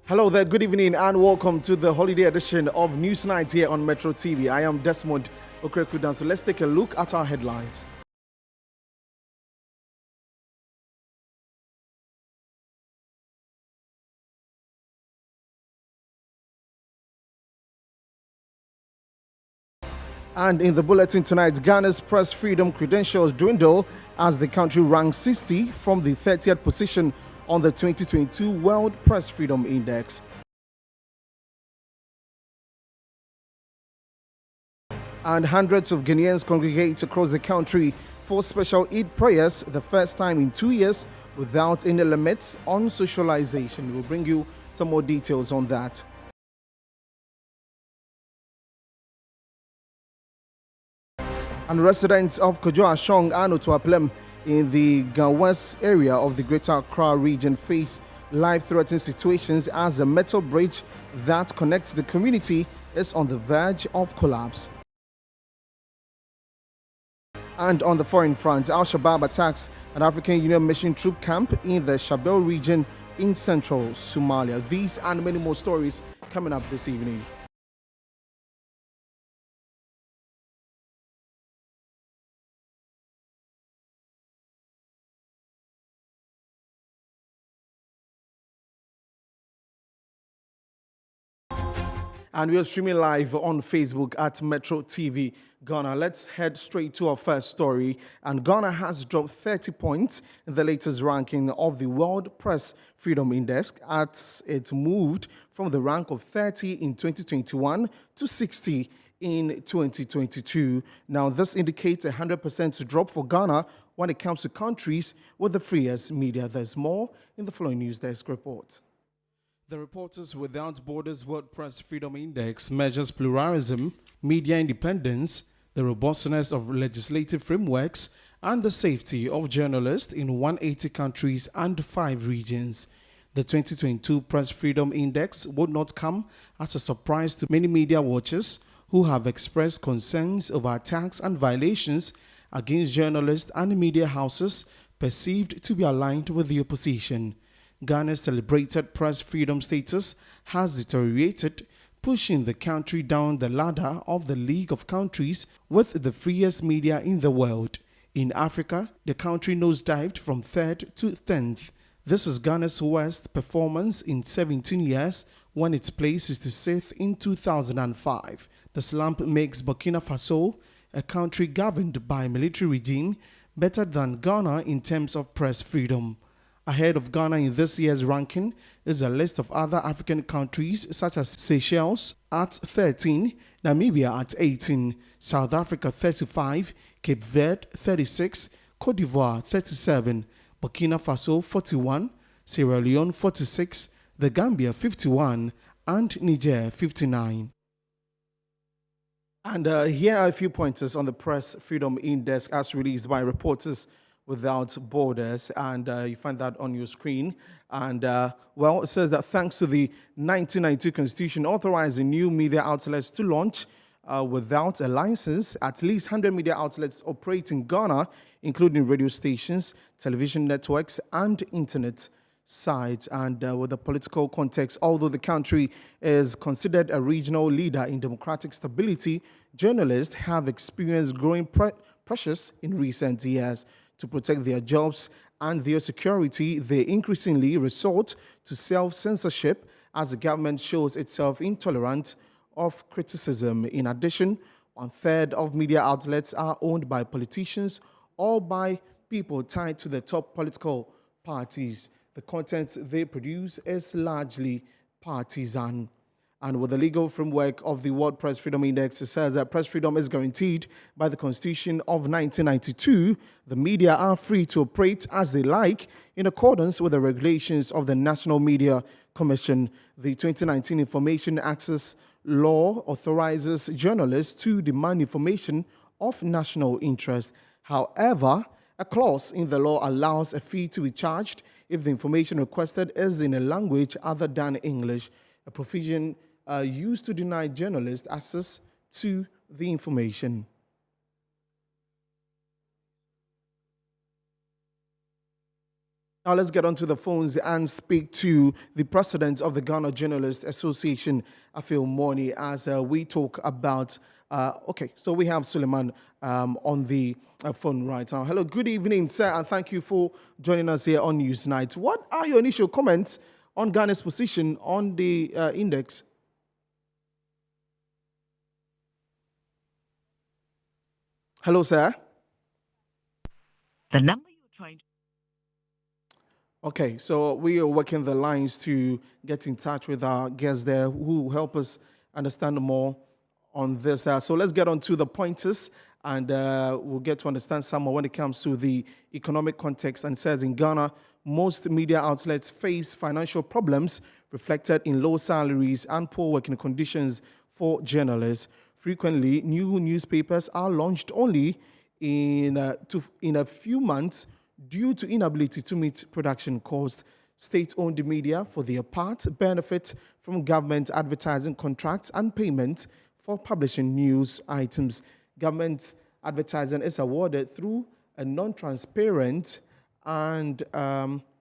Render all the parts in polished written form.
Hello there, good evening, and welcome to the holiday edition of News Night here on Metro TV. I am Desmond Okrekudan. So let's take a look at our headlines. And in the bulletin tonight, Ghana's press freedom credentials dwindle as the country ranks 60 from the 30th position on the 2022 World Press Freedom Index. And hundreds of Ghanaians congregate across the country for special Eid prayers, the first time in 2 years without any limits on socialization. We'll bring you some more details on that. And residents of Kojo Ashong and Otuaplem in the Gawes area of the Greater Accra region face life-threatening situations as the metal bridge that connects the community is on the verge of collapse. And on the foreign front, Al-Shabaab attacks an African Union mission troop camp in the Shabelle region in central Somalia. These and many more stories coming up this evening. And we are streaming live on Facebook at Metro TV Ghana. Let's head straight to our first story. And Ghana has dropped 30 points in the latest ranking of the World Press Freedom Index as it moved from the rank of 30 in 2021 to 60 in 2022. Now, this indicates a 100% drop for Ghana when it comes to countries with the freest media. There's more in the following News Desk report. The Reporters Without Borders World Press Freedom Index measures pluralism, media independence, the robustness of legislative frameworks, and the safety of journalists in 180 countries and 5 regions. The 2022 Press Freedom Index would not come as a surprise to many media watchers who have expressed concerns over attacks and violations against journalists and media houses perceived to be aligned with the opposition. Ghana's celebrated press freedom status has deteriorated, pushing the country down the ladder of the League of Countries with the freest media in the world. In Africa, the country nosedived from 3rd to 10th. This is Ghana's worst performance in 17 years when it placed 66th in 2005. The slump makes Burkina Faso, a country governed by a military regime, better than Ghana in terms of press freedom. Ahead of Ghana in this year's ranking is a list of other African countries such as Seychelles at 13, Namibia at 18, South Africa 35, Cape Verde 36, Cote d'Ivoire 37, Burkina Faso 41, Sierra Leone 46, the Gambia 51, and Niger 59. And here are a few pointers on the Press Freedom Index as released by Reporters Without Borders, and you find that on your screen. And well, it says that thanks to the 1992 Constitution authorizing new media outlets to launch without a license, at least 100 media outlets operate in Ghana, including radio stations, television networks, and internet sites. And with the political context, although the country is considered a regional leader in democratic stability, journalists have experienced growing pressures in recent years. To protect their jobs and their security, they increasingly resort to self-censorship as the government shows itself intolerant of criticism. In addition, 1/3 of media outlets are owned by politicians or by people tied to the top political parties. The content they produce is largely partisan. And with the legal framework of the World Press Freedom Index, it says that press freedom is guaranteed by the Constitution of 1992. The media are free to operate as they like in accordance with the regulations of the National Media Commission. The 2019 Information Access Law authorizes journalists to demand information of national interest. However, a clause in the law allows a fee to be charged if the information requested is in a language other than English, a provision used to deny journalists access to the information. Now let's get onto the phones and speak to the president of the Ghana Journalists Association, Afil Moni, as we talk about. Okay, so we have Suleiman on the phone right now. Hello, good evening, sir, and thank you for joining us here on Newsnight. What are your initial comments on Ghana's position on the index? Hello, sir. The number you're trying to. Okay, so we are working the lines to get in touch with our guests there who will help us understand more on this. So let's get on to the pointers and we'll get to understand some more when it comes to the economic context. And it says in Ghana, most media outlets face financial problems reflected in low salaries and poor working conditions for journalists. Frequently, new newspapers are launched only in a few months due to inability to meet production costs. State-owned media, for their part, benefit from government advertising contracts and payment for publishing news items. Government advertising is awarded through a non-transparent and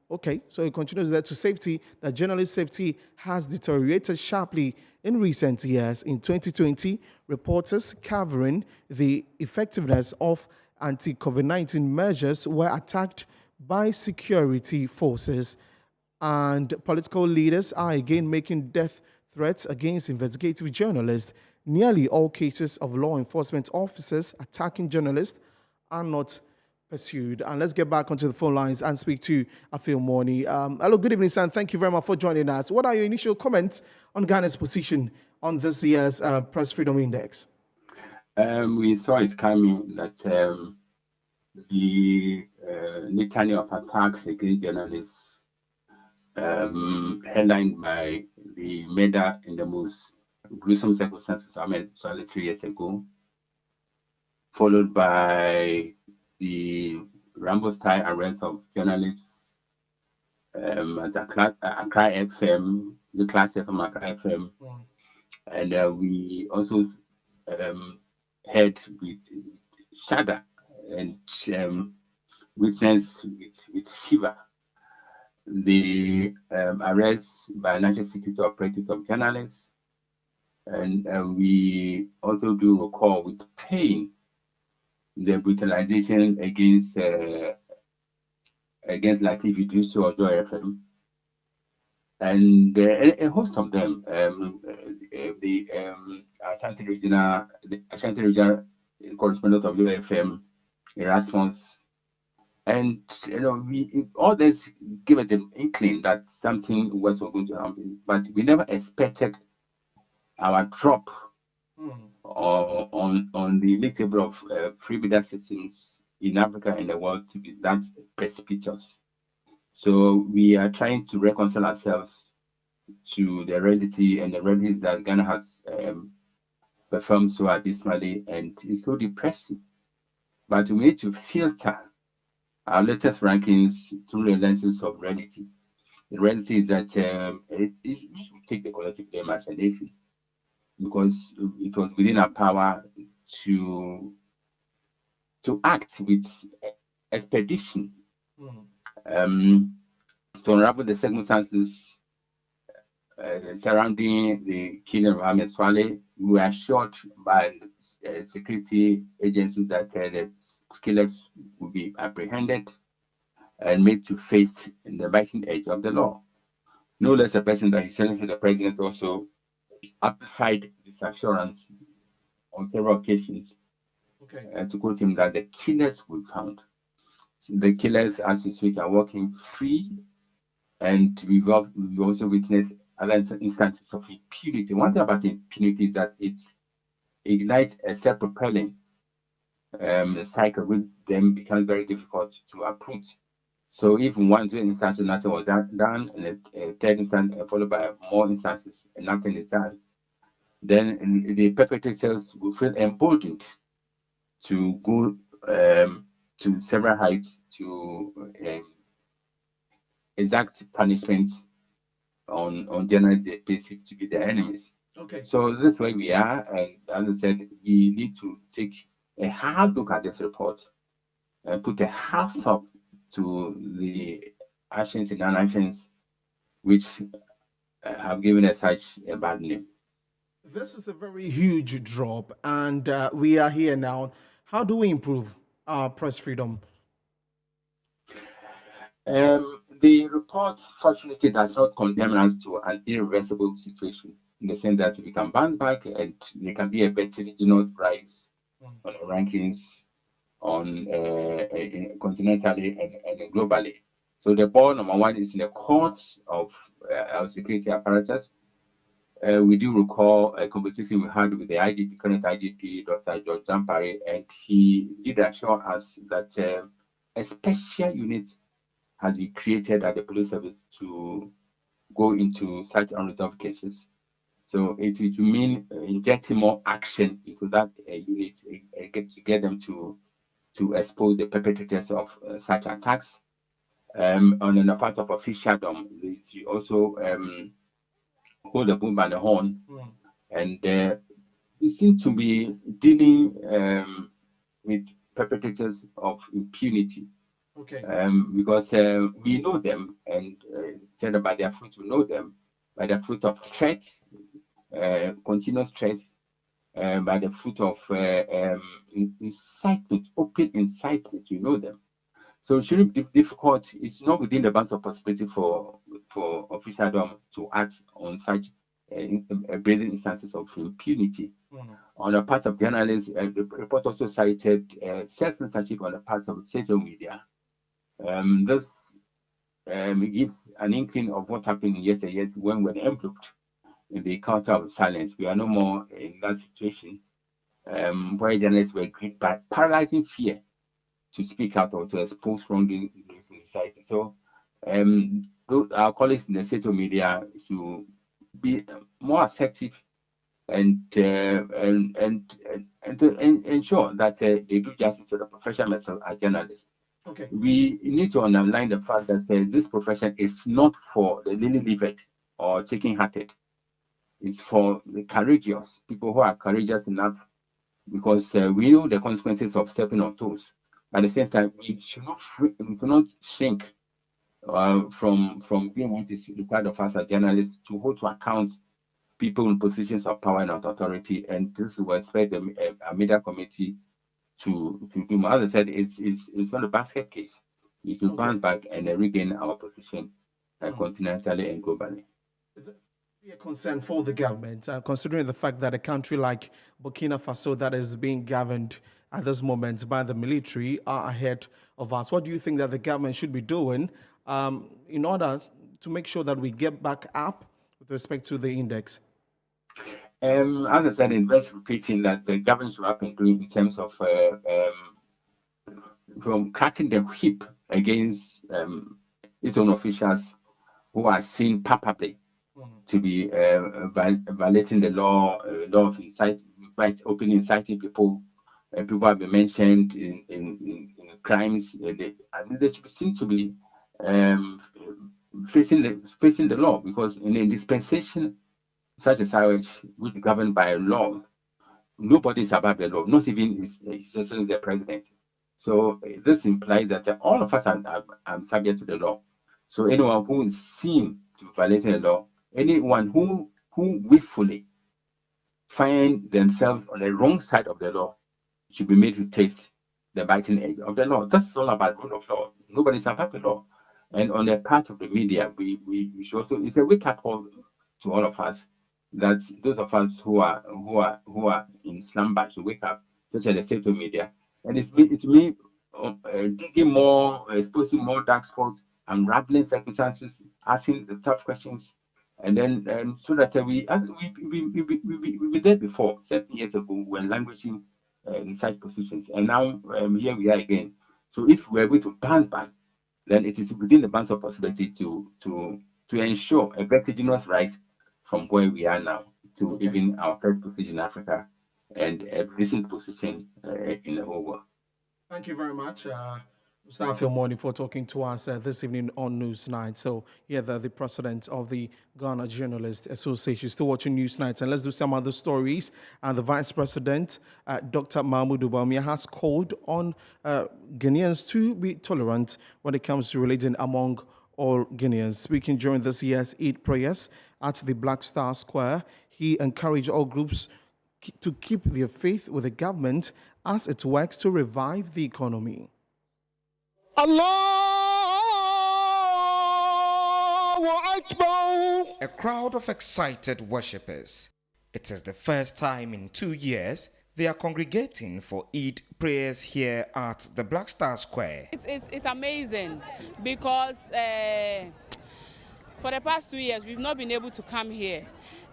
okay, so it continues there to safety. That journalist safety has deteriorated sharply in recent years. In 2020, reporters covering the effectiveness of anti-COVID-19 measures were attacked by security forces, and political leaders are again making death threats against investigative journalists. Nearly all cases of law enforcement officers attacking journalists are not pursued. And let's get back onto the phone lines and speak to Afil Moni. Hello, good evening, sir. Thank you very much for joining us. What are your initial comments on Ghana's position on this year's Press Freedom Index? We saw it coming that the litany of attacks against journalists, headlined by the murder in the most gruesome circumstances I met 3 years ago, followed by the Rambo-style arrest of journalists at Accra FM, the Class FM, Accra FM, and we also heard with shudder and witnessed with shiver the arrest by national security operatives of journalists, and we also do recall with pain the brutalization against Latif Idris or Joy FM, and a host of them. The Ashanti Regional correspondent of Joy FM, Erasmus, and we all this give us an inkling that something was going to happen, but we never expected our drop on the league table of free media systems in Africa and the world to be that precipitous. So we are trying to reconcile ourselves to the reality, and the reality that Ghana has performed so abysmally, and it's so depressing. But we need to filter our latest rankings through the lenses of reality. The reality is that we should take the collective blame as a nation, because it was within our power to act with expedition to unravel the circumstances surrounding the killing of Ahmed Swale. We were assured by security agencies that the killers will be apprehended and made to face the biting edge of the law. No less a person than His Excellency the President also amplified this assurance on several occasions, to quote him, that the killers will be found. The killers, as we speak, are walking free, and we've also witnessed other instances of impunity. One thing about impunity is that it ignites a self-propelling cycle, which then becomes very difficult to uproot. So if in one instance nothing was done, and a third instance followed by more instances and nothing is done, then the perpetrators will feel emboldened to go to several heights to exact punishment on journalists they perceive to be their enemies. Okay. So this is where we are, and as I said, we need to take a hard look at this report and put a hard stop to the actions and non-actions which have given us such a bad name. This is a very huge drop, and we are here now. How do we improve our press freedom? The report fortunately does not condemn us to an irreversible situation in the sense that we can bounce back and there can be a better regional rise on the rankings on continentally and globally. So the ball number one is in the court of our security apparatus. We do recall a conversation we had with the IGP, current IGP, Dr. George Dampare, and he did assure us that a special unit has been created at the police service to go into such unresolved cases. So it will mean injecting more action into that unit to get them to expose the perpetrators of such attacks. On the part of officialdom, they also hold the bull by the horn, and we seem to be dealing with perpetrators of impunity. Okay. Because we know them, and said by their fruit we know them, by the fruit of threats, continuous threats, by the fruit of incitement, open incitement, you know them. So it shouldn't be difficult. It's not within the bounds of possibility for officialdom to act on such brazen instances of impunity. On the part of journalists, the report also cited self-censorship on the part of social media. This gives an inkling of what happened yesterday when we were enveloped in the culture of silence. We are no more in that situation where journalists were gripped by paralyzing fear to speak out or to expose wrongdoing in society. So our colleagues in the social media to be more assertive and to ensure that they do justice to the profession as journalists. Okay. We need to underline the fact that this profession is not for the lily-livered or chicken-hearted. It's for the courageous, people who are courageous enough, because we know the consequences of stepping on toes. At the same time, we should not shrink from doing what is required of us as journalists to hold to account people in positions of power and authority. And this will expect a media committee to do. As I said, it's not a basket case. We should bounce back and regain our position continentally and globally. Be a concern for the government, considering the fact that a country like Burkina Faso that is being governed at this moment by the military are ahead of us. What do you think that the government should be doing in order to make sure that we get back up with respect to the index? As I said, it's worth repeating that the government should have been doing in terms of from cracking the whip against its own officials who are seen palpably to be violating the law of inciting people. People have been mentioned in crimes. They seem to be facing the law, because in a dispensation such as ours, which is governed by law, nobody is above the law, not even his Excellency the President. So this implies that all of us are subject to the law. So anyone who is seen to violate the law, anyone who willfully find themselves on the wrong side of the law, should be made to taste the biting edge of the law. That's all about rule of law. Nobody's above the law. And on the part of the media, we should also, it's a wake-up call to all of us, that those of us who are in slumber should wake up, such as the state of media. And it means digging more, exposing more dark spots, unraveling circumstances, asking the tough questions, and then so that we were there before 7 years ago when languishing in such positions, and now here we are again. So if we're able to bounce back, then it is within the bounds of possibility to ensure a vertiginous rise from where we are now to even our first position in Africa and a recent position in the whole world. Thank you very much, Mr. Alfio Morning, for talking to us this evening on Newsnight. So, yeah, the president of the Ghana Journalists Association, still watching Newsnight. And let's do some other stories. And the vice president, Dr. Mahmoud Bawumia, has called on Ghanaians to be tolerant when it comes to religion among all Guineans. Speaking during this year's Eid prayers at the Black Star Square, he encouraged all groups to keep their faith with the government as it works to revive the economy. A crowd of excited worshippers. It is the first time in 2 years they are congregating for Eid prayers here at the Black Star Square. It's amazing because for the past 2 years we've not been able to come here,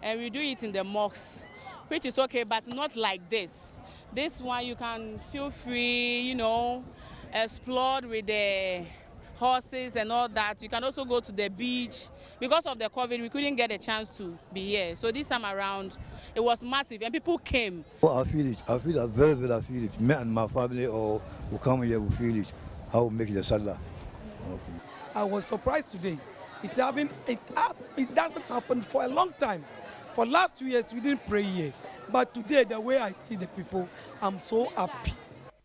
and we do it in the mosques, which is okay, but not like this. This one you can feel free, explore with the horses and all that. You can also go to the beach. Because of the COVID, we couldn't get a chance to be here. So this time around, it was massive and people came. Oh, I feel it. I feel it very, very. I feel it. Me and my family who come here, we feel it. How we make the Salah. Okay. I was surprised today. It doesn't happen for a long time. For last 2 years, we didn't pray here. But today, the way I see the people, I'm so happy.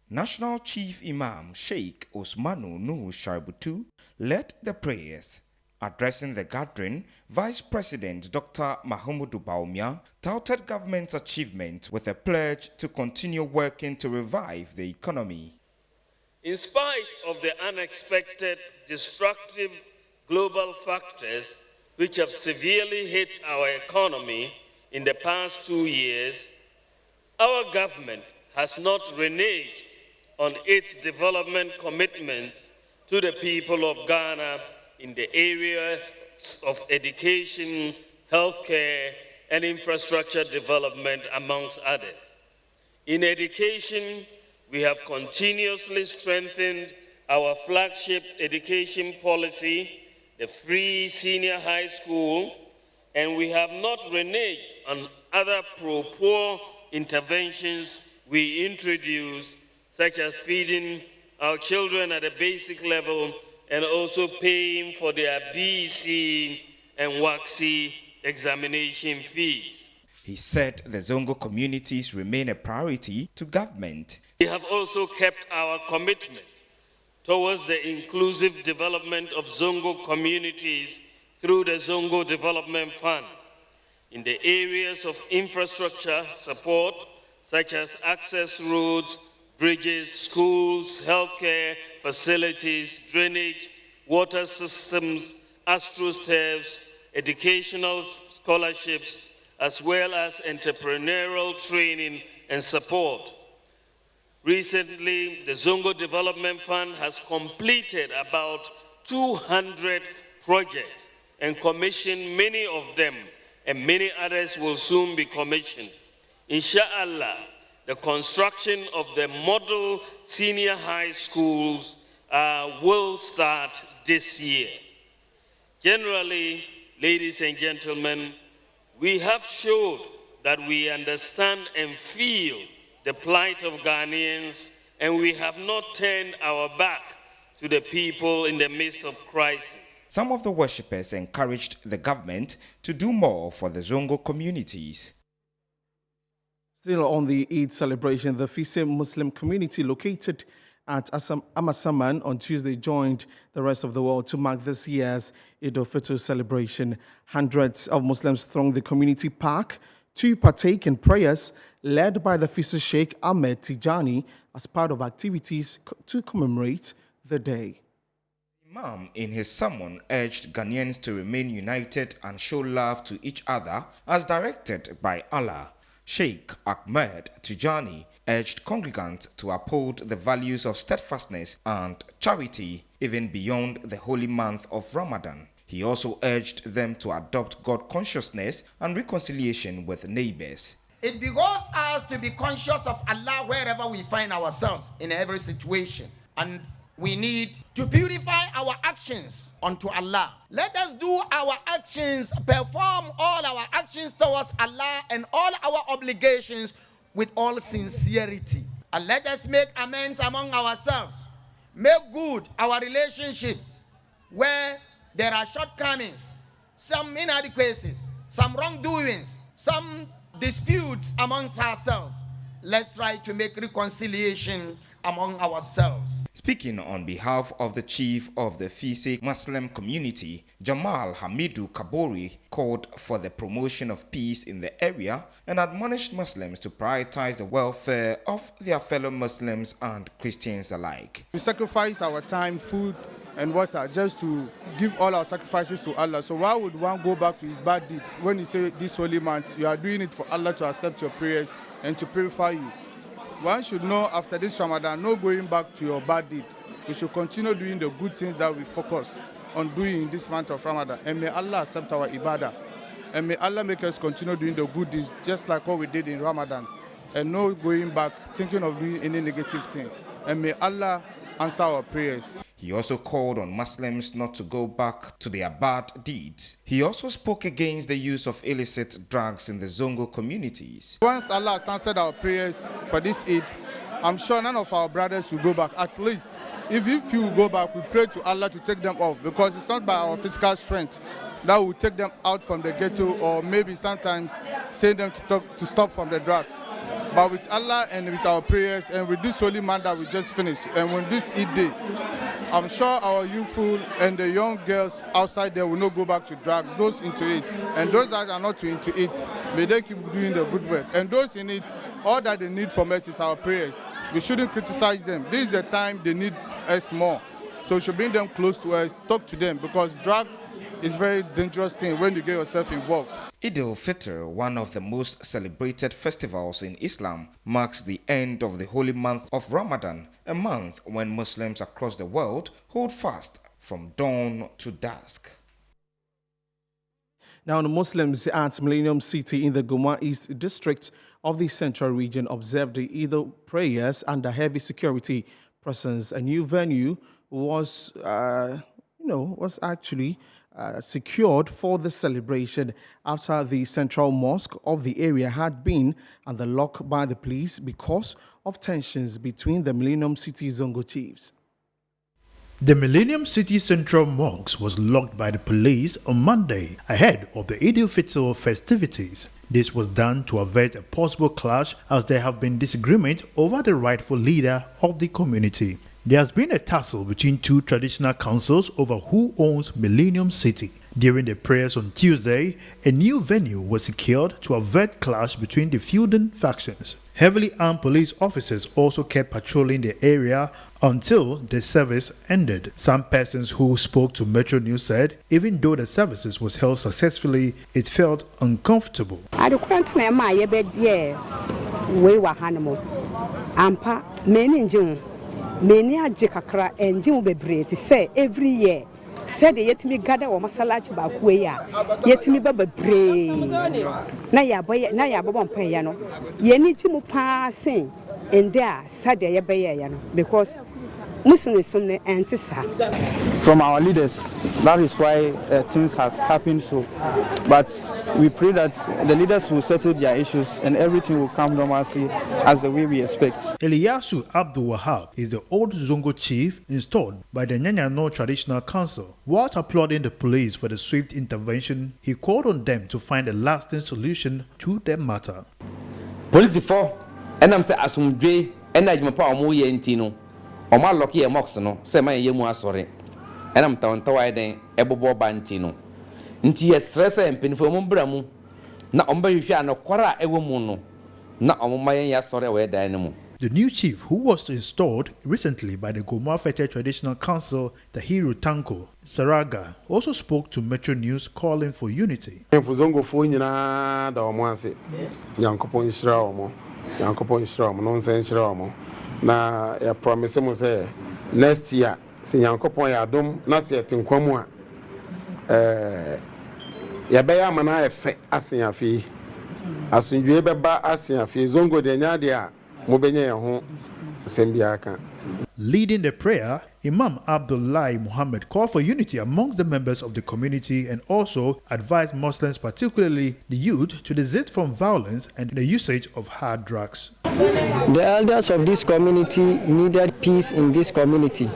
National Chief Imam Sheikh Osmanu Nuhu Shaibutu led the prayers. Addressing the gathering, Vice President Dr. Mahmoud Baumia touted government's achievement with a pledge to continue working to revive the economy. In spite of the unexpected, destructive global factors which have severely hit our economy in the past 2 years, our government has not reneged on its development commitments to the people of Ghana in the areas of education, healthcare, and infrastructure development, amongst others. In education, we have continuously strengthened our flagship education policy, the free senior high school, and we have not reneged on other pro-poor interventions we introduced, such as feeding our children at a basic level and also paying for their BC and WACC examination fees. He said the Zongo communities remain a priority to government. We have also kept our commitment towards the inclusive development of Zongo communities through the Zongo Development Fund in the areas of infrastructure support, such as access roads, bridges, schools, healthcare facilities, drainage, water systems, astroturfs, educational scholarships, as well as entrepreneurial training and support. Recently, the Zongo Development Fund has completed about 200 projects and commissioned many of them, and many others will soon be commissioned. Inshallah, the construction of the model senior high schools will start this year. Generally, ladies and gentlemen, we have showed that we understand and feel the plight of Ghanaians, and we have not turned our back to the people in the midst of crisis. Some of the worshippers encouraged the government to do more for the Zongo communities. Still on the Eid celebration, the Fise Muslim community located at Amasaman on Tuesday joined the rest of the world to mark this year's Eid al-Fitr celebration. Hundreds of Muslims thronged the community park to partake in prayers led by the Fise Sheikh Ahmed Tijani as part of activities to commemorate the day. Imam, in his sermon, urged Ghanaians to remain united and show love to each other as directed by Allah. Sheikh Ahmed Tijani urged congregants to uphold the values of steadfastness and charity even beyond the holy month of Ramadan. He also urged them to adopt God consciousness and reconciliation with neighbors. It behooves us to be conscious of Allah wherever we find ourselves in every situation. And we need to purify our actions unto Allah. Let us do our actions, perform all our actions towards Allah and all our obligations with all sincerity. And let us make amends among ourselves. Make good our relationship where there are shortcomings, some inadequacies, some wrongdoings, some disputes amongst ourselves. Let's try to make reconciliation among ourselves. Speaking on behalf of the chief of the Fise Muslim community, Jamal Hamidu Kabori called for the promotion of peace in the area and admonished Muslims to prioritize the welfare of their fellow Muslims and Christians alike. We sacrifice our time, food, and water just to give all our sacrifices to Allah. So why would one go back to his bad deed? When you say this holy month, you are doing it for Allah to accept your prayers and to purify you. One should know after this Ramadan, no going back to your bad deed. We should continue doing the good things that we focus on doing in this month of Ramadan. And may Allah accept our ibadah. And may Allah make us continue doing the good deeds just like what we did in Ramadan. And no going back, thinking of doing any negative thing. And may Allah answer our prayers. He also called on Muslims not to go back to their bad deeds. He also spoke against the use of illicit drugs in the Zongo communities. Once Allah has answered our prayers for this Eid, I'm sure none of our brothers will go back. At least, if you will go back, we pray to Allah to take them off, because it's not by our physical strength that will take them out from the ghetto, or maybe sometimes say them to stop from the drugs. But with Allah and with our prayers and with this holy month that we just finished, and with this Eid day, I'm sure our youthful and the young girls outside there will not go back to drugs, those into it. And those that are not into it, may they keep doing the good work. And those in it, all that they need from us is our prayers. We shouldn't criticize them. This is the time they need us more. So we should bring them close to us, talk to them, because drug is a very dangerous thing when you get yourself involved. Eid al-Fitr, one of the most celebrated festivals in Islam, marks the end of the holy month of Ramadan, a month when Muslims across the world hold fast from dawn to dusk. Now, the Muslims at Millennium City in the Goma East District of the Central Region observed the Eid prayers under heavy security presence. A new venue was actually secured for the celebration after the central mosque of the area had been under lock by the police because of tensions between the Millennium City Zongo chiefs. The Millennium City Central Mosque was locked by the police on Monday ahead of the Eid al-Fitr festivities. This was done to avert a possible clash, as there have been disagreement over the rightful leader of the community. There has been a tussle between two traditional councils over who owns Millennium City. During the prayers on Tuesday, a new venue was secured to avert clash between the feuding factions. Heavily armed police officers also kept patrolling the area until the service ended. Some persons who spoke to Metro News said even though the services was held successfully, it felt uncomfortable. Many are Jacakra and Jim Bebre to say every year. Said yet me gather or Masalachi Bakuya, yet me Baba Bray. Naya Babon Payano. Yenichimu passing and there Sadia Bayano because Muslim is some antisa. From our leaders, that is why things has happened so. But we pray that the leaders will settle their issues and everything will come normalcy as the way we expect. Eliyasu Abdul Wahab is the old Zongo chief installed by the Nyanyano Traditional Council. Whilst applauding the police for the swift intervention, he called on them to find a lasting solution to the matter. Police for and I'm saying Asumdre and I Jumapa Omoye Intino. Oma Loki a Moxono, say my Yemu sorry. And I'm town Tawai Ebobo Bantino. Nti ye stress and painful Mumbramu. Na omba yusha no kwara ewomuno. Na omomayen ya story we dynamo. The new chief, who was installed recently by the Goma Fete Traditional Council, Tahiru Tanko Saraga, also spoke to Metro News calling for unity. Zongo Fuina da Omwase, Yankopon Shraomo, Yankopon Shraomo, nonsense Shraomo. Na ya promise mo say next year, si Yankopon ya dom na se tinkwamu a ya be ya mana efe asen afi asunjue beba asen afi zongo de nya de a mo benye ye ho sembia kan. Leading the prayer, Imam Abdullahi Muhammad called for unity amongst the members of the community and also advised Muslims, particularly the youth, to desist from violence and the usage of hard drugs. The elders of this community needed peace in this community.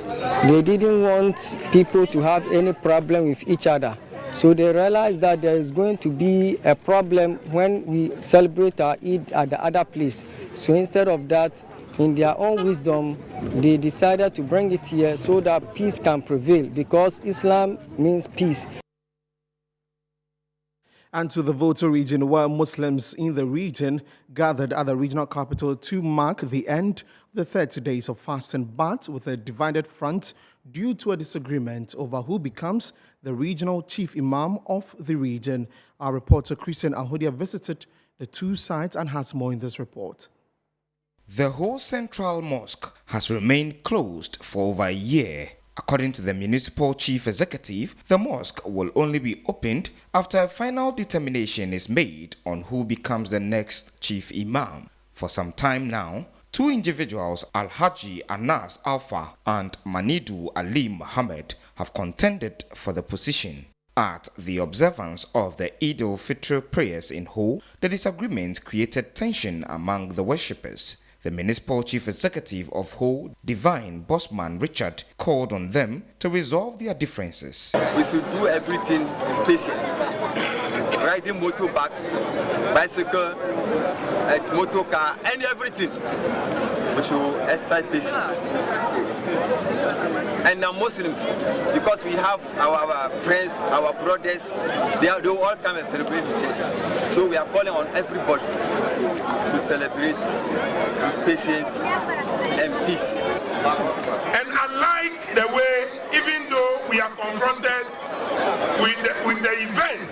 They didn't want people to have any problem with each other. So they realized that there is going to be a problem when we celebrate our Eid at the other place. So instead of that, in their own wisdom, they decided to bring it here so that peace can prevail, because Islam means peace. And to the Volta region, where Muslims in the region gathered at the regional capital to mark the end of the 30 days of fasting, but with a divided front due to a disagreement over who becomes the regional chief imam of the region. Our reporter Christian Ahodia visited the two sides and has more in this report. The whole central mosque has remained closed for over a year. According to the municipal chief executive, the mosque will only be opened after a final determination is made on who becomes the next chief imam. For some time now, two individuals, Al-Haji Anas Alfa and Manidu Ali Muhammad, have contended for the position. At the observance of the Eid al-Fitr prayers in Ho, the disagreement created tension among the worshippers. The municipal chief executive of Ho, Divine Bossman Richard, called on them to resolve their differences. We should do everything with patience. Riding motorbikes, bicycle, motor car, and everything. We should exercise patience. And now Muslims, because we have our friends, our brothers, they will all come and celebrate with us. So we are calling on everybody to celebrate with patience and peace. And unlike the way, even though we are confronted with the event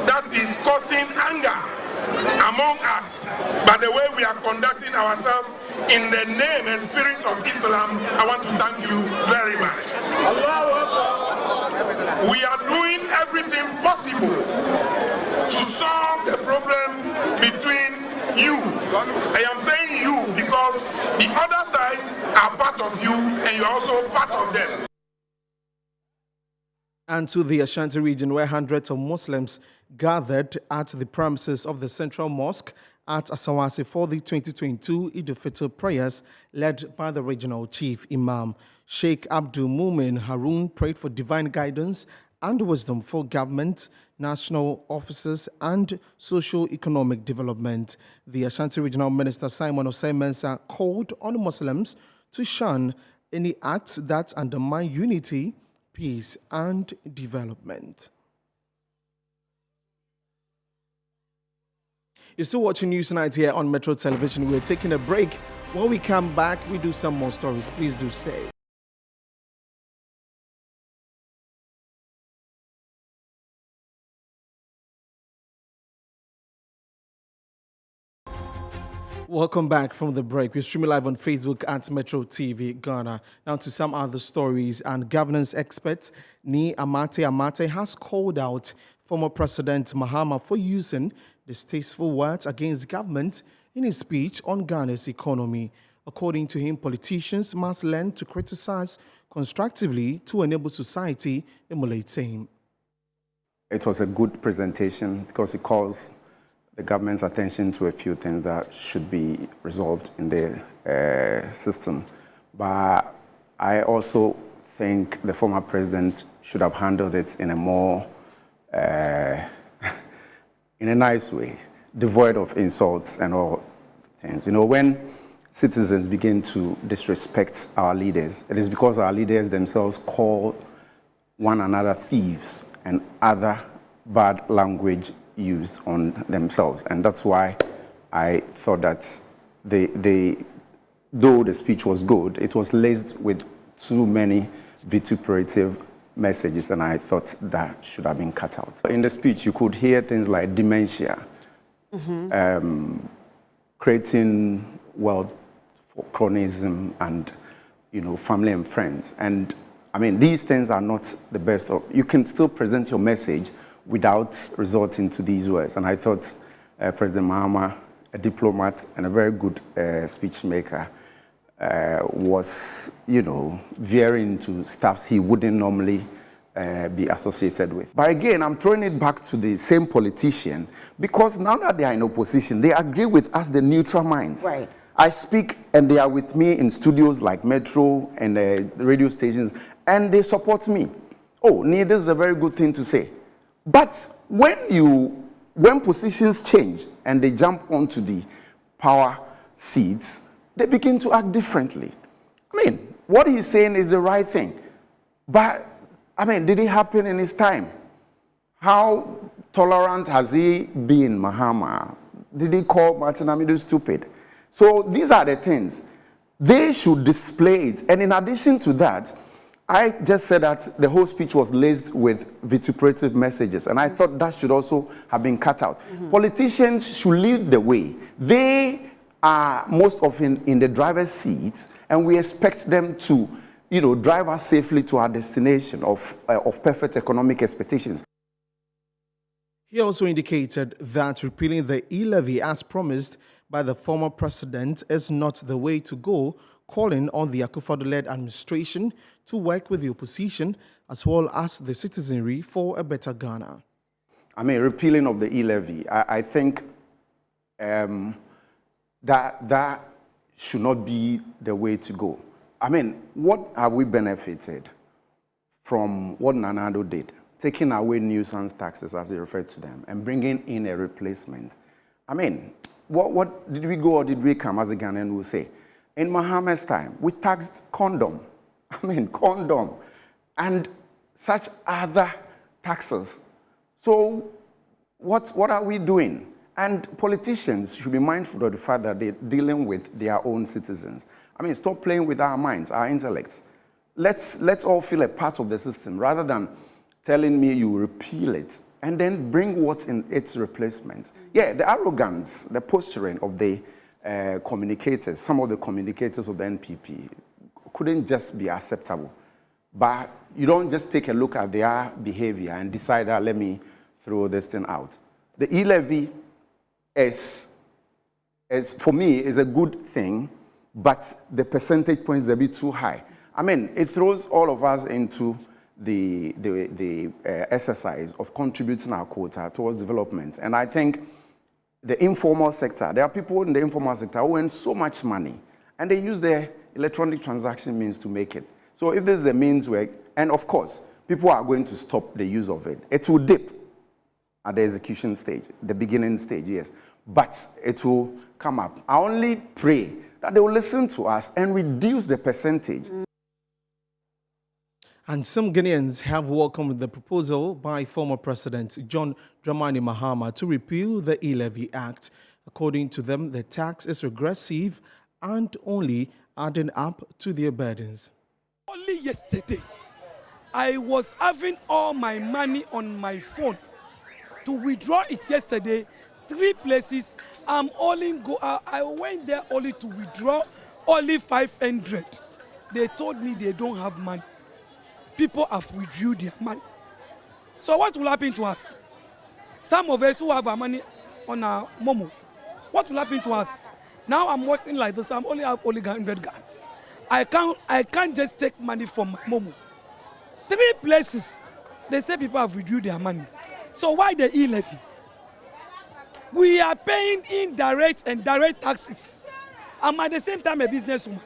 that is causing anger among us, but the way we are conducting ourselves in the name and spirit of Islam, I want to thank you very much. We are doing everything possible to solve the problem between you. I am saying you because the other side are part of you and you're also part of them. And to the Ashanti region, where hundreds of Muslims gathered at the premises of the Central Mosque at Asawasi for the 2022 Eid al-Fitr prayers led by the regional chief imam. Sheikh Abdul Mumin Harun prayed for divine guidance and wisdom for government, national officers and socio-economic development. The Ashanti regional minister Simon Osei Mensah called on Muslims to shun any acts that undermine unity, peace and development. You're still watching Newsnight here on Metro Television. We're taking a break. When we come back, we do some more stories. Please do stay. Welcome back from the break. We're streaming live on Facebook at Metro TV Ghana. Now to some other stories. And governance expert Ni Amate has called out former President Mahama for using distasteful words against government in his speech on Ghana's economy. According to him, politicians must learn to criticize constructively to enable society to emulate same. It was a good presentation because it calls the government's attention to a few things that should be resolved in the system. But I also think the former president should have handled it in a more, in a nice way, devoid of insults and all things. You know, when citizens begin to disrespect our leaders, it is because our leaders themselves call one another thieves and other bad language used on themselves. And that's why I thought that though the speech was good, it was laced with too many vituperative messages, and I thought that should have been cut out. In the speech, you could hear things like dementia, creating wealth for cronyism and, you know, family and friends. And I mean, these things are not the best of. You can still present your message without resorting to these words. And I thought President Mahama, a diplomat and a very good speech maker, was, you know, veering to stuff he wouldn't normally be associated with. But again, I'm throwing it back to the same politician, because now that they are in opposition, they agree with us, the neutral minds. Right. I speak and they are with me in studios like Metro and the radio stations, and they support me. Oh, this is a very good thing to say. But when positions change and they jump onto the power seats, they begin to act differently. I mean, what he's saying is the right thing. But, I mean, did it happen in his time? How tolerant has he been, Mahama? Did he call Martin Amidu stupid? So these are the things. They should display it. And in addition to that, I just said that the whole speech was laced with vituperative messages, and I thought that should also have been cut out. Politicians should lead the way. They are most often in the driver's seat, and we expect them to, drive us safely to our destination of perfect economic expectations. He also indicated that repealing the e-levy as promised by the former president is not the way to go, calling on the Akufo-Addo-led administration to work with the opposition as well as the citizenry for a better Ghana. I mean, repealing of the e-levy, I think that should not be the way to go. I mean, what have we benefited from what Nana Addo did? Taking away nuisance taxes, as he referred to them, and bringing in a replacement. I mean, what did we go or did we come, as a Ghanaian will say? In Mahama's time, we taxed condom. I mean, condom. And such other taxes. So what are we doing? And politicians should be mindful of the fact that they're dealing with their own citizens. I mean, stop playing with our minds, our intellects. Let's all feel a part of the system rather than telling me you repeal it and then bring what in its replacement. Yeah, the arrogance, the posturing of the communicators, some of the communicators of the NPP couldn't just be acceptable. But you don't just take a look at their behavior and decide, let me throw this thing out. The e-levy for me, is a good thing, but the percentage points are a bit too high. I mean, it throws all of us into the exercise of contributing our quota towards development. And I think the informal sector, there are people in the informal sector who earn so much money, and they use their electronic transaction means to make it. So if this is the means where, and of course, people are going to stop the use of it. It will dip at the execution stage, the beginning stage, yes, but it will come up. I only pray that they will listen to us and reduce the percentage. And some Ghanaians have welcomed the proposal by former President John Dramani Mahama to repeal the e-levy act. According to them, the tax is regressive and only adding up to their burdens. Only yesterday, I was having all my money on my phone. To withdraw it yesterday, 3 places, I went there only to withdraw only 500. They told me they don't have money. People have withdrew their money. So what will happen to us? Some of us who have our money on our Momo, what will happen to us? Now I'm working like this, I'm only have only 100 Ghana. I can't just take money from my Momo. 3 places, they say people have withdrew their money. So why the e-levy? We are paying indirect and direct taxes. I'm at the same time a businesswoman.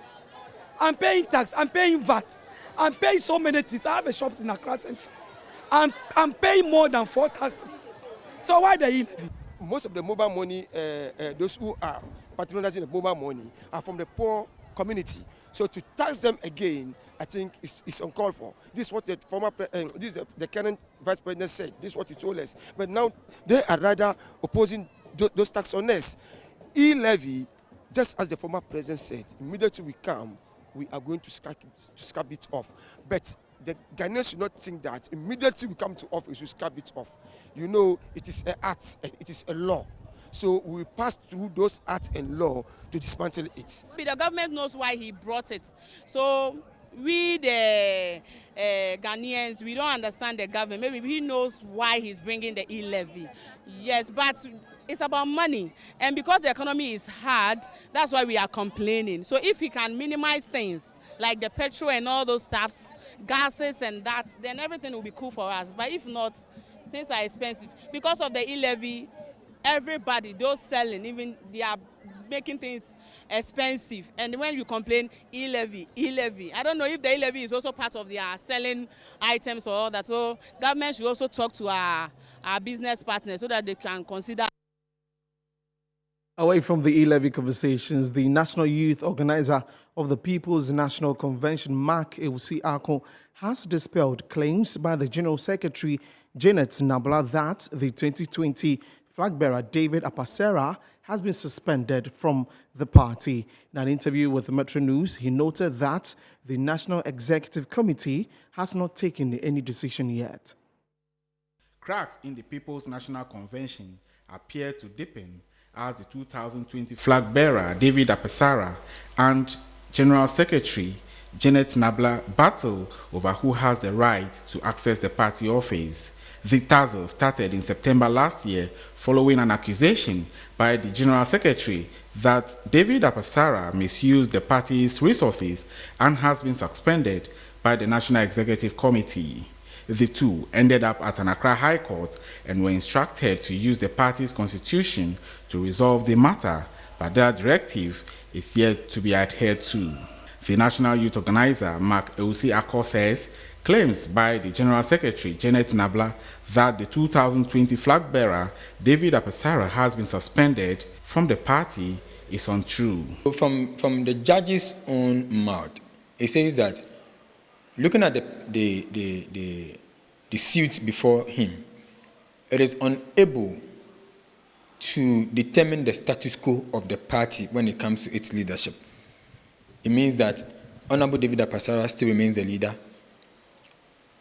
I'm paying tax, I'm paying VAT. I'm paying so many things. I have a shops in Accra Central. I'm paying more than 4 taxes. So why the e-levy? Most of the mobile money, those who are patronizing the mobile money are from the poor community. So to tax them again, I think is uncalled for. This is what the former, the current vice president said. This is what he told us. But now they are rather opposing those tax on us. E-levy, just as the former president said, immediately we come, we are going to scrap it off. But the Ghanaians should not think that immediately we come to office, we scrap it off. You know, it is an act and it is a law. So we pass through those acts and law to dismantle it. The government knows why he brought it. So we, the Ghanaians, we don't understand the government. Maybe he knows why he's bringing the e-levy. Yes, but it's about money. And because the economy is hard, that's why we are complaining. So if he can minimize things like the petrol and all those stuffs, gases and that, then everything will be cool for us. But if not, things are expensive. Because of the e-levy, everybody, those selling, even they are making things expensive. And when you complain, e-levy, I don't know if the e-levy is also part of their selling items or all that. So government should also talk to our our business partners so that they can consider. Away from the E-Levy conversations, the National Youth Organizer of the People's National Convention, Mark Ewusi Ako, has dispelled claims by the General Secretary, Janet Nabla, that the 2020 flag bearer, David Apasera, has been suspended from the party. In an interview with Metro News, he noted that the National Executive Committee has not taken any decision yet. Cracks in the People's National Convention appear to deepen as the 2020 flag bearer David Apasera and General Secretary Janet Nabla battle over who has the right to access the party office. The tussle started in September last year following an accusation by the General Secretary that David Apasera misused the party's resources and has been suspended by the National Executive Committee. The two ended up at an Accra High Court and were instructed to use the party's constitution to resolve the matter, but that directive is yet to be adhered to. The National Youth Organizer, Mark Ewusi Ako, says claims by the General Secretary, Janet Nabla, that the 2020 flag bearer, David Apasera, has been suspended from the party is untrue. From the judge's own mouth, it says that looking at the suit before him, it is unable to determine the status quo of the party when it comes to its leadership. It means that Honorable David Apasera still remains the leader,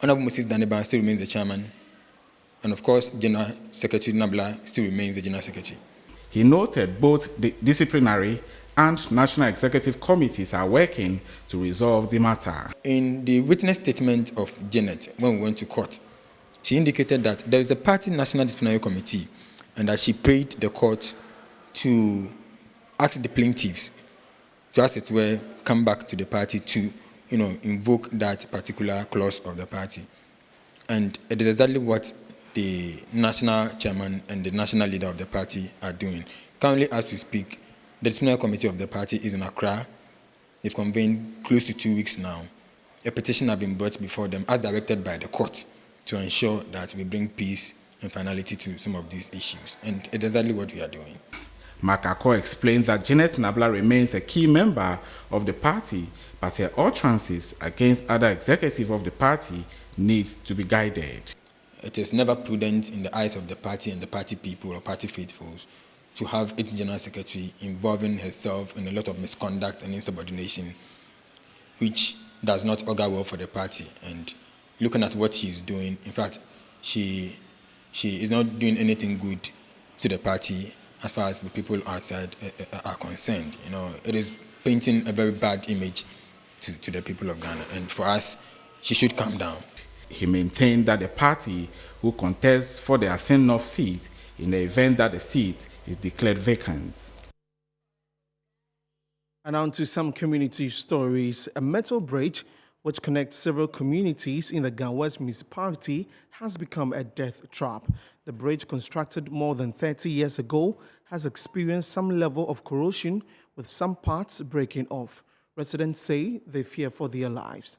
Honorable Moses Daneban still remains the chairman, and of course, General Secretary Nabla still remains the General Secretary. He noted both the disciplinary and National Executive Committees are working to resolve the matter. In the witness statement of Janet, when we went to court, she indicated that there is a party National Disciplinary Committee and that she prayed the court to ask the plaintiffs to, as it were, come back to the party to, invoke that particular clause of the party. And it is exactly what the national chairman and the national leader of the party are doing. Currently, as we speak, the disciplinary committee of the party is in Accra. They've convened close to 2 weeks now. A petition has been brought before them as directed by the court to ensure that we bring peace and finality to some of these issues. And it's exactly what we are doing. Mark Ako explains that Janet Nabla remains a key member of the party, but her utterances against other executives of the party needs to be guided. It is never prudent in the eyes of the party and the party people or party faithfuls to have its general secretary involving herself in a lot of misconduct and insubordination, which does not augur well for the party. And looking at what she's doing, in fact, she is not doing anything good to the party as far as the people outside are concerned. It is painting a very bad image to the people of Ghana. And for us, she should calm down. He maintained that the party will contest for the Assin-North seat in the event that the seat is declared vacant. And on to some community stories. A metal bridge which connects several communities in the Ga West municipality has become a death trap. The bridge, constructed more than 30 years ago, has experienced some level of corrosion, with some parts breaking off. Residents say they fear for their lives.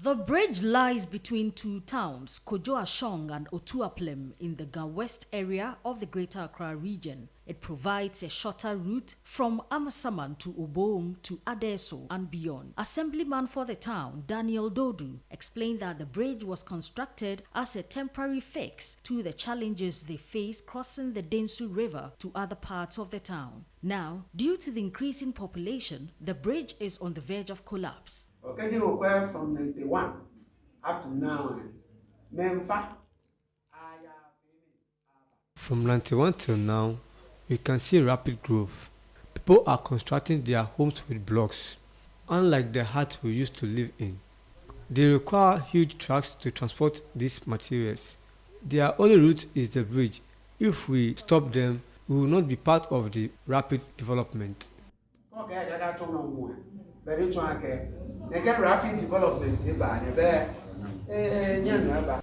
The bridge lies between two towns, Kojo Ashong and Otuaplem, in the Ga West area of the Greater Accra region. It provides a shorter route from Amasaman to Oboum to Adeso and beyond. Assemblyman for the town, Daniel Dodu, explained that the bridge was constructed as a temporary fix to the challenges they face crossing the Densu River to other parts of the town. Now, due to the increasing population, the bridge is on the verge of collapse. Okay, from 91 up to now, from 91 till now, we can see rapid growth. People are constructing their homes with blocks, unlike the huts we used to live in. They require huge trucks to transport these materials. Their only route is the bridge. If we stop them, we will not be part of the rapid development.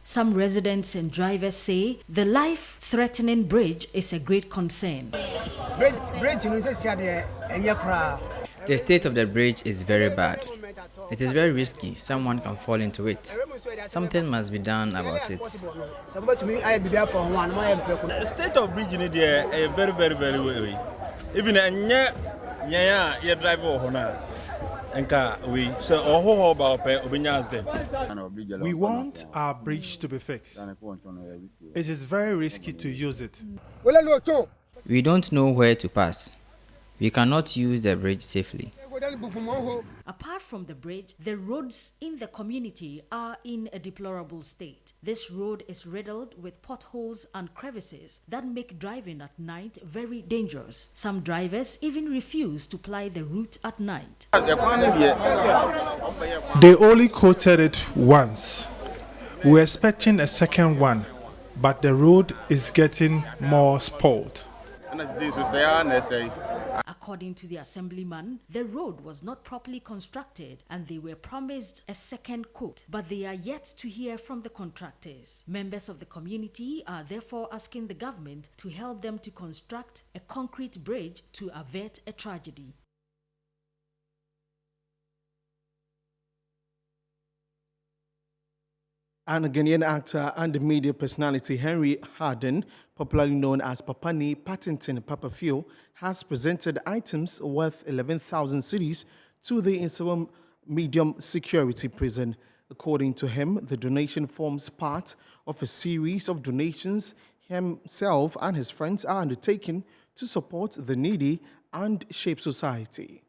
Some residents and drivers say the life-threatening bridge is a great concern. The state of the bridge is very bad. It is very risky. Someone can fall into it. Something must be done about it. The state of bridge in there is very, very, very way. Even a you drive over and we so all about them. We want our bridge to be fixed. It is very risky to use it. We don't know where to pass. We cannot use the bridge safely. Apart from the bridge, the roads in the community are in a deplorable state. This road is riddled with potholes and crevices that make driving at night very dangerous. Some drivers even refuse to ply the route at night. They only quoted it once. We're expecting a second one, but the road is getting more spoiled. According to the assemblyman, the road was not properly constructed and they were promised a second quote, but they are yet to hear from the contractors. Members of the community are therefore asking the government to help them to construct a concrete bridge to avert a tragedy. And a Ghanaian actor and media personality Henry Harden, popularly known as Papani Paddington Papa Phil, has presented items worth 11,000 cedis to the Nsawam medium security prison. According to him, the donation forms part of a series of donations himself and his friends are undertaking to support the needy and shape society.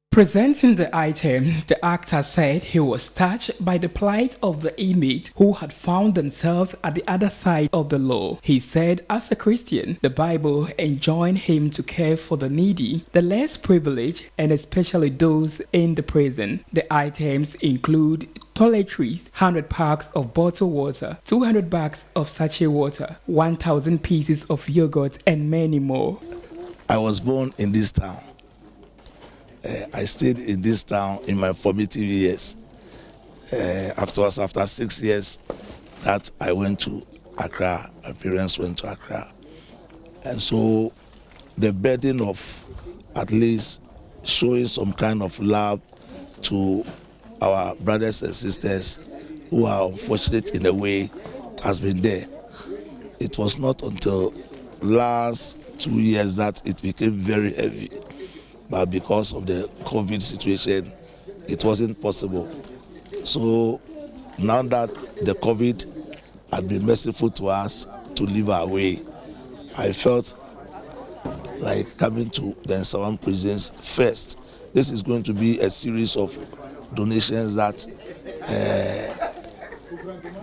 Presenting the item, the actor said he was touched by the plight of the inmates who had found themselves at the other side of the law. He said, as a Christian, the Bible enjoined him to care for the needy, the less privileged, and especially those in the prison. The items include toiletries, 100 packs of bottled water, 200 bags of sachet water, 1,000 pieces of yogurt, and many more. I was born in this town. I stayed in this town in my formative years. After 6 years, that I went to Accra. My parents went to Accra. And so the burden of at least showing some kind of love to our brothers and sisters who are unfortunate in a way has been there. It was not until last 2 years that it became very heavy. But because of the COVID situation, it wasn't possible. So now that the COVID had been merciful to us to live our way, I felt like coming to the Nsawam prisons first. This is going to be a series of donations that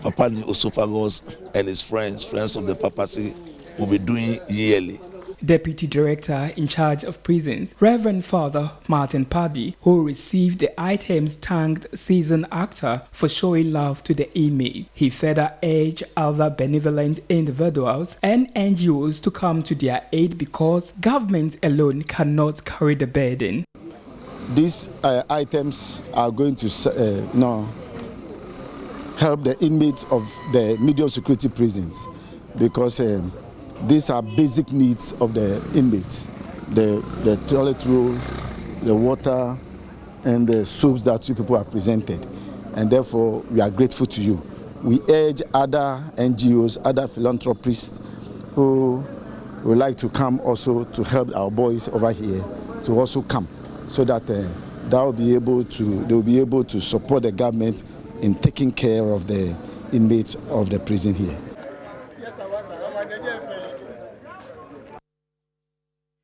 Papani Osofagos and his friends of the papacy, will be doing yearly. Deputy Director in charge of prisons, Reverend Father Martin Paddy, who received the items, thanked seasoned actor for showing love to the inmates. He further urged other benevolent individuals and NGOs to come to their aid because government alone cannot carry the burden. These items are going to help the inmates of the medium security prisons because these are basic needs of the inmates. The toilet roll, the water, and the soaps that you people have presented. And therefore, we are grateful to you. We urge other NGOs, other philanthropists who would like to come also to help our boys over here to also come so that they'll be able to support the government in taking care of the inmates of the prison here.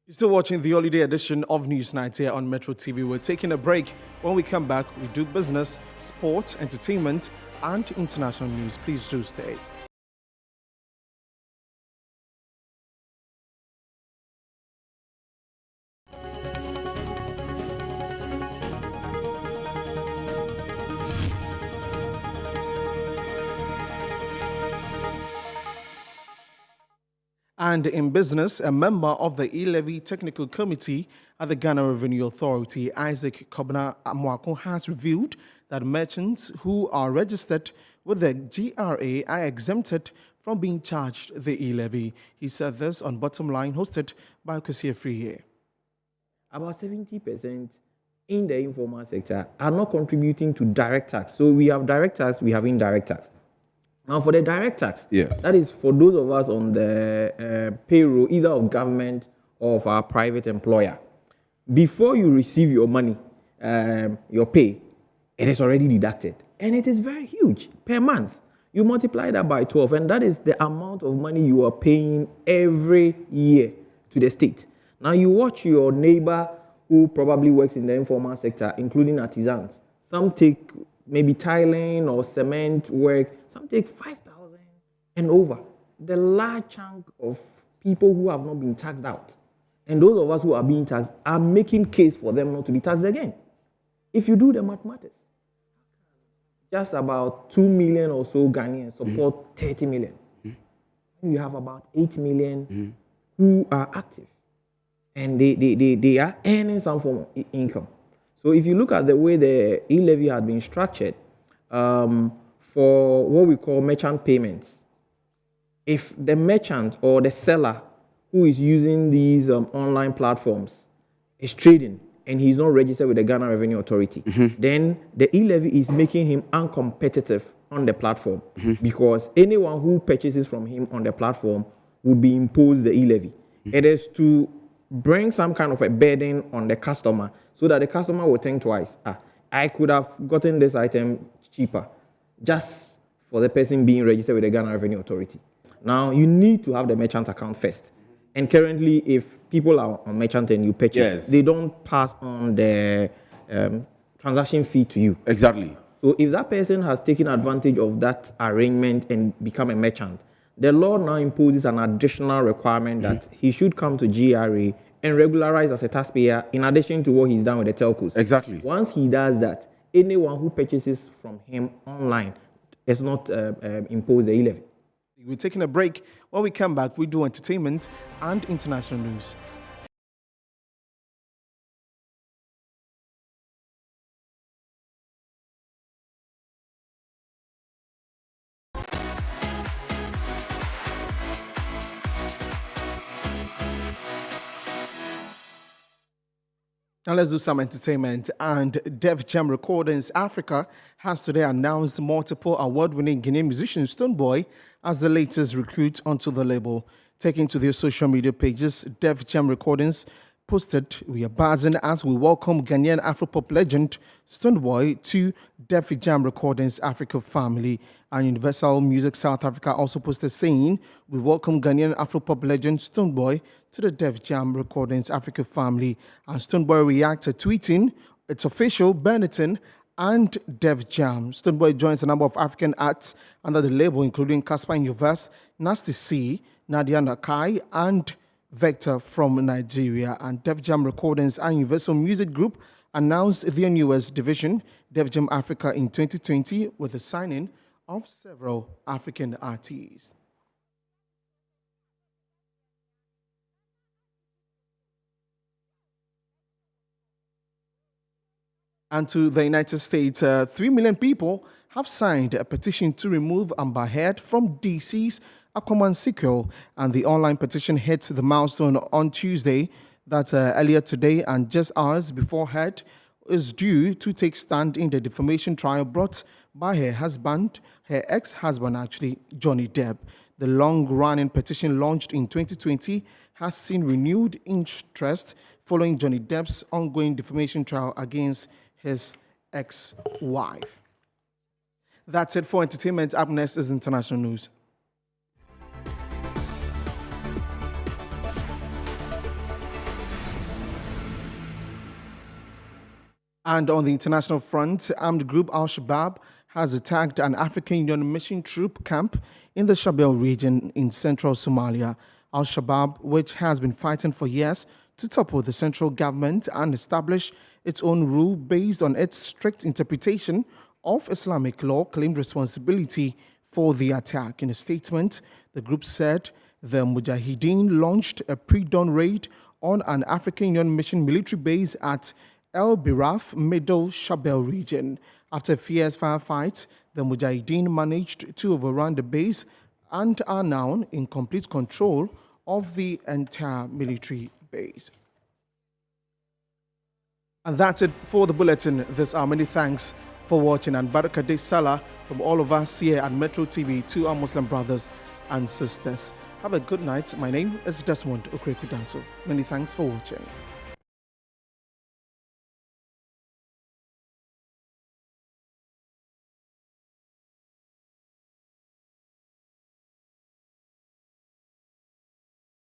You're still watching the holiday edition of News Night here on Metro TV. We're taking a break. When we come back, we do business, sports, entertainment, and international news. Please do stay. And in business, a member of the E-Levy Technical Committee at the Ghana Revenue Authority, Isaac Kobna Amwako, has revealed that merchants who are registered with the GRA are exempted from being charged the E-Levy. He said this on Bottom Line, hosted by Kwesi Afriyie. About 70% in the informal sector are not contributing to direct tax. So we have direct tax, we have indirect tax. Now for the direct tax, yes, that is for those of us on the payroll, either of government or of our private employer. Before you receive your money, your pay, it is already deducted. And it is very huge per month. You multiply that by 12, and that is the amount of money you are paying every year to the state. Now you watch your neighbor who probably works in the informal sector, including artisans. Some take maybe tiling or cement work. Some take 5,000 and over. The large chunk of people who have not been taxed out, and those of us who are being taxed, are making case for them not to be taxed again. If you do the mathematics, just about 2 million or so Ghanaians support 30 million. You have about 8 million who are active, and they are earning some form of income. So if you look at the way the e-levy had been structured, for what we call merchant payments, if the merchant or the seller who is using these online platforms is trading and he's not registered with the Ghana Revenue Authority, then the e-levy is making him uncompetitive on the platform, because anyone who purchases from him on the platform would be imposed the e-levy. It is to bring some kind of a burden on the customer so that the customer will think twice. I could have gotten this item cheaper just for the person being registered with the Ghana Revenue Authority. Now, you need to have the merchant account first. And currently, if people are on merchant and you purchase, they don't pass on the transaction fee to you. Exactly. So if that person has taken advantage of that arrangement and become a merchant, the law now imposes an additional requirement that he should come to GRA and regularize as a taxpayer in addition to what he's done with the telcos. Exactly. Once he does that, anyone who purchases from him online is not imposed the e-levy. We're taking a break. When we come back, we do entertainment and international news. Now let's do some entertainment. And Def Jam Recordings Africa has today announced multiple award-winning Guinean musician Stonebwoy as the latest recruit onto the label. Taking to their social media pages, Def Jam Recordings posted, "We are buzzing as we welcome Ghanaian Afropop legend Stonebwoy to Def Jam Recordings Africa family." And Universal Music South Africa also posted saying, "We welcome Ghanaian Afropop legend Stonebwoy to the Def Jam Recordings Africa family." And Stonebwoy reacted, tweeting, "It's official, Benetton and Def Jam." Stonebwoy joins a number of African acts under the label, including Cassper Nyovest, Nasty C, Nadia Nakai, and Vector from Nigeria. And Def Jam Recordings and Universal Music Group announced their newest division, Def Jam Africa, in 2020 with the signing of several African artists. And to the United States, 3 million people have signed a petition to remove Amber Heard from DC's Aquaman sequel, and the online petition hit the milestone on Tuesday. That earlier today, and just hours before Heard is due to take stand in the defamation trial brought by her ex-husband actually, Johnny Depp. The long-running petition launched in 2020 has seen renewed interest following Johnny Depp's ongoing defamation trial against his ex-wife. That's it for entertainment. Up next is international news. And on the international front, armed group Al-Shabaab has attacked an African Union mission troop camp in the Shabelle region in central Somalia. Al-Shabaab, which has been fighting for years to topple the central government and establish its own rule based on its strict interpretation of Islamic law, claimed responsibility for the attack. In a statement, the group said the Mujahideen launched a pre-dawn raid on an African Union mission military base at El Biraf, Middle Shabelle region. After a fierce firefight, the Mujahideen managed to overrun the base and are now in complete control of the entire military base. And that's it for the bulletin this hour. Many thanks for watching, and Barakade Salah from all of us here at Metro TV to our Muslim brothers and sisters. Have a good night. My name is Desmond Okreku Danso. Many thanks for watching.